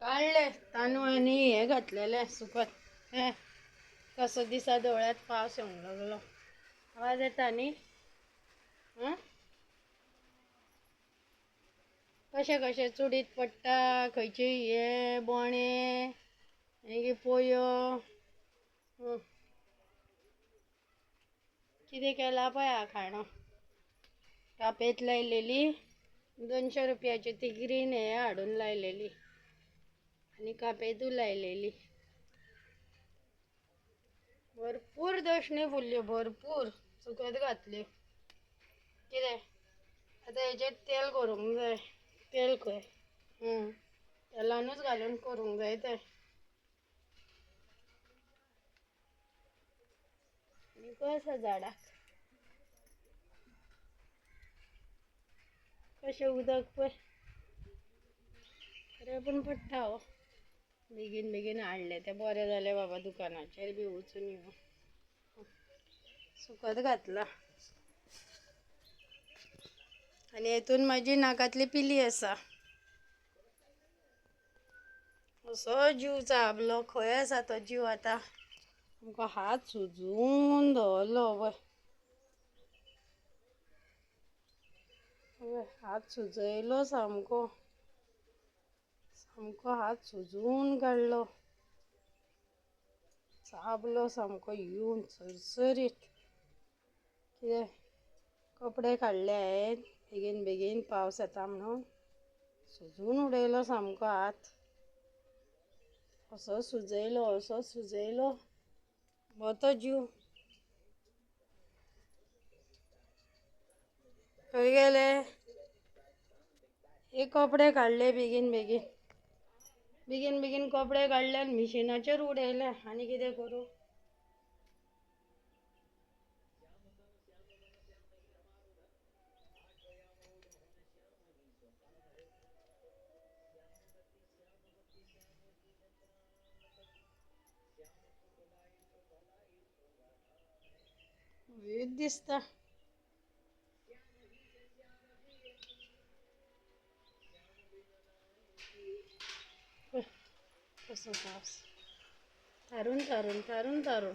काढले तांदूळ आणि हे घातलेले सुकत. हे कसं दिसा डोळ्यात पावस येऊन लागलो. आवाज येता न्ही? हं? कशे कशे चुडीत पडटा, खंयचे हे बोणे, मागीर पोयो. कितें केला पळय हा खाणो. कापेत लायलेली 200 रुपयाची ती ग्रीन हे हाडून लायलेली आणि कापेतू लायलेली. भरपूर दशणी फुल्ल्यो, भरपूर सुकत घातल्यो. कितें आतां हेचेर तेल करूंक जाय. तेल खंय? तेलानूच घालून करूंक जाय तर. आनी कसा झाडाक कशें उदक पळय. बरें पण पडटा हो. बेगीन बेगीन हाडलें तें बरें जालें बाबा. दुकानाचेर बी वचून येवं. सुकत घातला आनी हेतून म्हाजी नाकातली पिली आसा. असो जीव चाबलो. खंय आसा तो जीव आतां? आमकां हात सुजून दवरलो पळय. हात सुजयलो सामको. सामको हात सुजून काडलो. चाबलो सामको येवन सरसरीत. कितें कपडे काडले हांवें बेगीन बेगीन पावस येता म्हणून. सुजून उडयलो सामको हात. असो सुजयलो वतो जीव. खंय गेले? हे कपडे काडले बेगीन बेगीन. बेगीन बेगीन कपडे काडले आनी मिशिनाचेर उडयले. आनी कितें करूं? वीट दिसता. कसो पावस. तारून तारून तारून तारून.